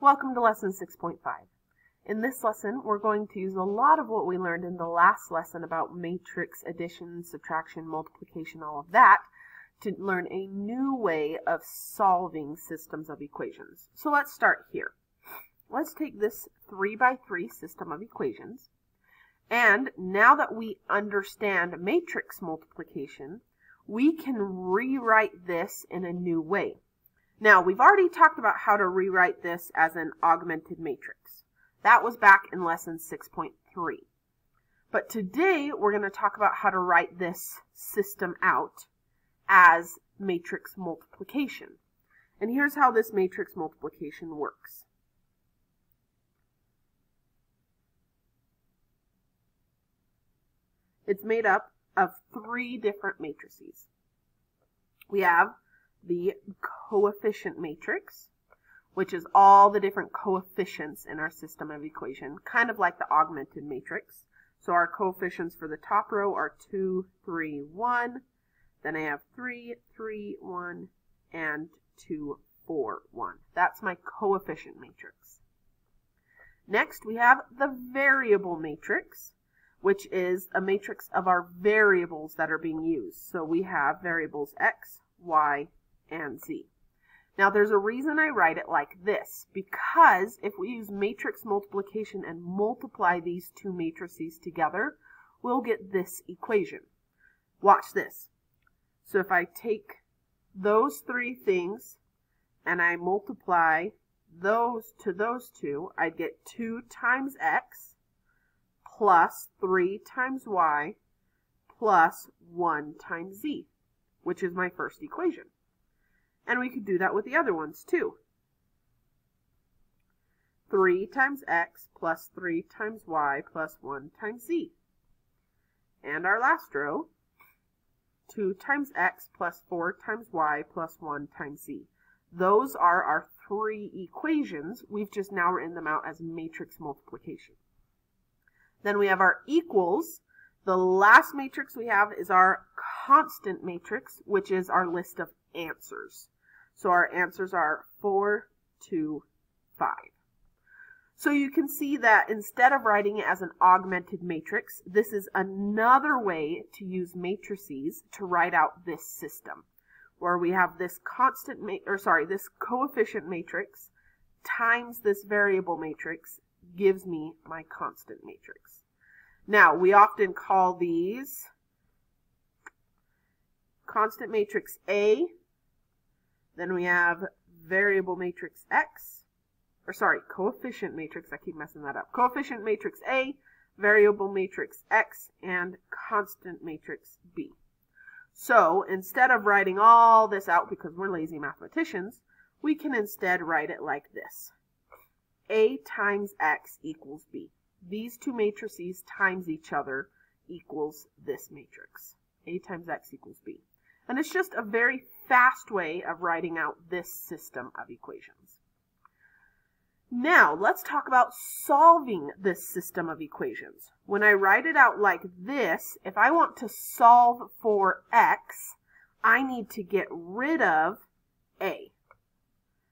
Welcome to lesson 6.5. In this lesson, we're going to use a lot of what we learned in the last lesson about matrix addition, subtraction, multiplication, all of that, to learn a new way of solving systems of equations. So let's start here. Let's take this 3x3 system of equations, and now that we understand matrix multiplication, we can rewrite this in a new way. Now, we've already talked about how to rewrite this as an augmented matrix. That was back in lesson 6.3. But today, we're going to talk about how to write this system out as matrix multiplication. And here's how this matrix multiplication works. It's made up of three different matrices. We have the coefficient matrix, which is all the different coefficients in our system of equation, kind of like the augmented matrix. So our coefficients for the top row are 2, 3, 1. Then I have 3, 3, 1, and 2, 4, 1. That's my coefficient matrix. Next, we have the variable matrix, which is a matrix of our variables that are being used. So we have variables x, y, and z. Now there's a reason I write it like this, because if we use matrix multiplication and multiply these two matrices together, we'll get this equation. Watch this. So if I take those three things and I multiply those to those two, I'd get 2 times x plus 3 times y plus 1 times z, which is my first equation. And we could do that with the other ones too. 3 times x plus 3 times y plus 1 times z. And our last row, 2 times x plus 4 times y plus 1 times z. Those are our three equations. We've just now written them out as matrix multiplication. Then we have our equals. The last matrix we have is our constant matrix, which is our list of answers. So our answers are 4, 2, 5. So you can see that instead of writing it as an augmented matrix, this is another way to use matrices to write out this system, where we have this this coefficient matrix times this variable matrix gives me my constant matrix. Now, we often call these constant matrix A. Then we have variable matrix X, coefficient matrix, I keep messing that up. Coefficient matrix A, variable matrix X, and constant matrix B. So instead of writing all this out because we're lazy mathematicians, we can instead write it like this. A times X equals B. These two matrices times each other equals this matrix. A times X equals B. And it's just a very fast way of writing out this system of equations. Now, let's talk about solving this system of equations. When I write it out like this, if I want to solve for x, I need to get rid of a.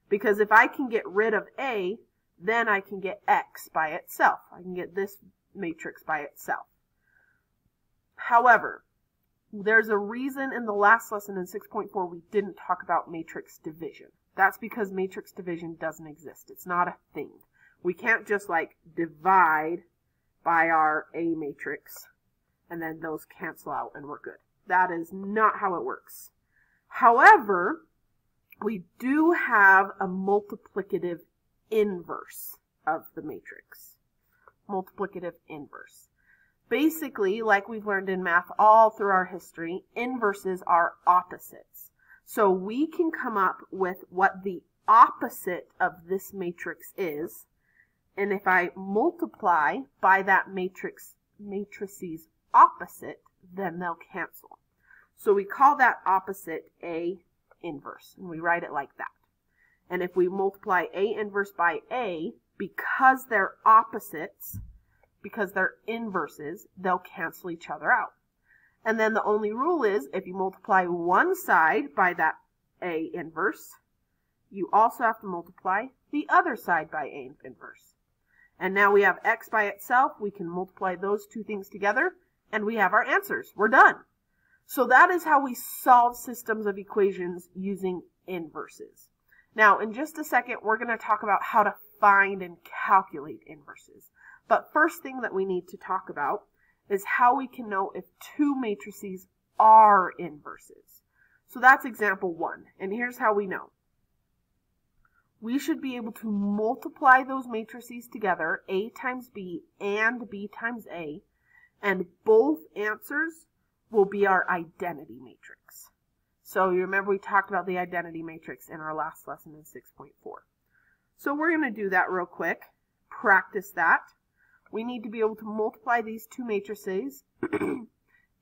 Because if I can get rid of a, then I can get x by itself. I can get this matrix by itself. However, there's a reason in the last lesson in 6.4 we didn't talk about matrix division. That's because matrix division doesn't exist. It's not a thing. We can't just like divide by our A matrix and then those cancel out and we're good. That is not how it works. However, we do have a multiplicative inverse of the matrix. Multiplicative inverse. Basically, like we've learned in math all through our history, inverses are opposites. So we can come up with what the opposite of this matrix is, and if I multiply by that matrice's opposite, then they'll cancel. So we call that opposite A inverse, and we write it like that. And if we multiply A inverse by A, because they're opposites, because they're inverses, they'll cancel each other out. And then the only rule is if you multiply one side by that A inverse, you also have to multiply the other side by A inverse. And now we have x by itself. We can multiply those two things together, and we have our answers. We're done. So that is how we solve systems of equations using inverses. Now, in just a second, we're going to talk about how to find and calculate inverses. But first thing that we need to talk about is how we can know if two matrices are inverses. So that's example 1. And here's how we know. We should be able to multiply those matrices together, A times B and B times A, and both answers will be our identity matrix. So you remember we talked about the identity matrix in our last lesson in 6.4. So we're going to do that real quick, practice that. We need to be able to multiply these two matrices.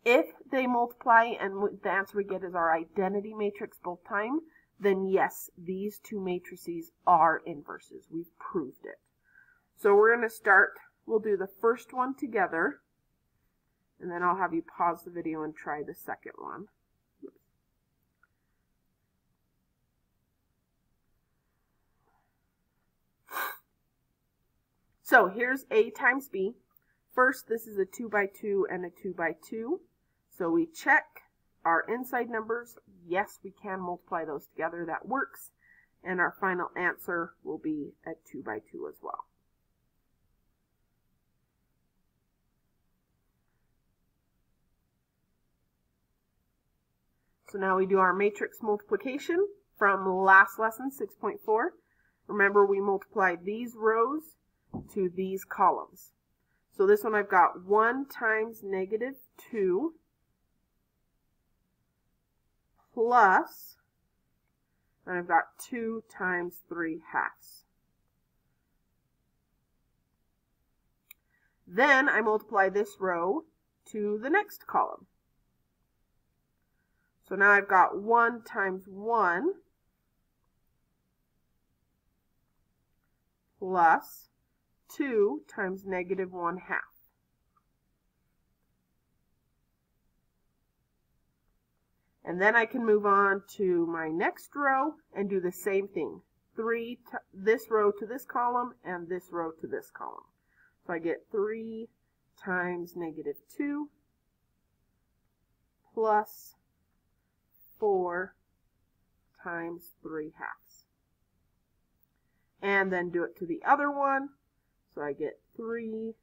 If they multiply and the answer we get is our identity matrix both times, then yes, these two matrices are inverses. We've proved it. So we're going to start, we'll do the first one together, and then I'll have you pause the video and try the second one. So here's A times B. First, this is a 2 by 2 and a 2 by 2. So we check our inside numbers. Yes, we can multiply those together. That works. And our final answer will be a 2 by 2 as well. So now we do our matrix multiplication from last lesson, 6.4. Remember, we multiplied these rows to these columns. So this one I've got 1 times negative 2 plus, and I've got 2 times 3 halves. Then I multiply this row to the next column. So now I've got 1 times 1 plus 2 times negative 1 half. And then I can move on to my next row and do the same thing. This row to this column and this row to this column. So I get 3 times negative 2 plus 4 times 3 halves. And then do it to the other one. So I get 3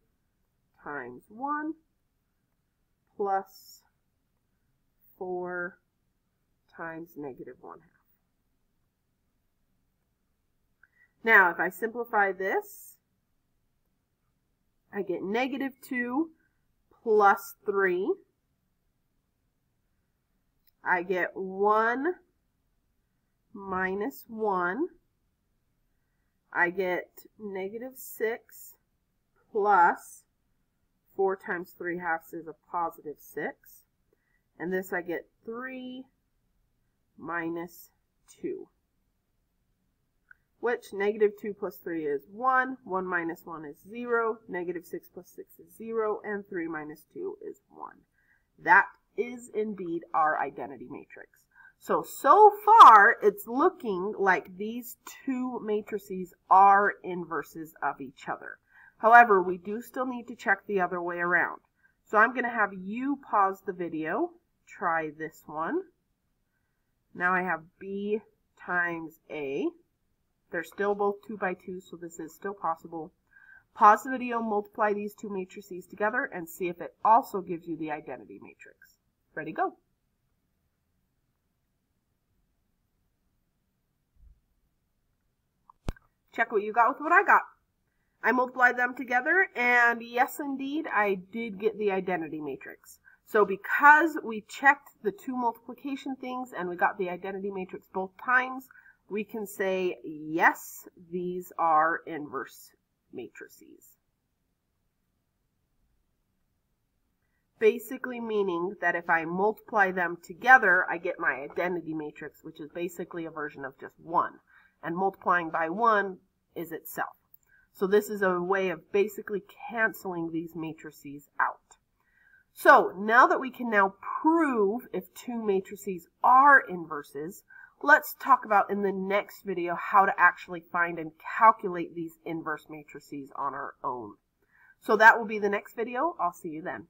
times 1 plus 4 times negative 1 half. Now, if I simplify this, I get negative 2 plus 3. I get 1 minus 1. I get negative 6 plus 4 times 3 halves is a positive 6. And this I get 3 minus 2. Which negative 2 plus 3 is 1. 1 minus 1 is 0. Negative 6 plus 6 is 0. And 3 minus 2 is 1. That is indeed our identity matrix. So far, it's looking like these two matrices are inverses of each other. However, we do still need to check the other way around. So I'm going to have you pause the video, try this one. Now I have B times A. They're still both 2 by 2, so this is still possible. Pause the video, multiply these two matrices together, and see if it also gives you the identity matrix. Ready, go. Check what you got with what I got. I multiplied them together, and yes, indeed, I did get the identity matrix. So because we checked the two multiplication things and we got the identity matrix both times, we can say, yes, these are inverse matrices. Basically meaning that if I multiply them together, I get my identity matrix, which is basically a version of just 1. And multiplying by 1 is itself. So this is a way of basically canceling these matrices out. So now that we can now prove if two matrices are inverses, let's talk about in the next video how to actually find and calculate these inverse matrices on our own. So that will be the next video. I'll see you then.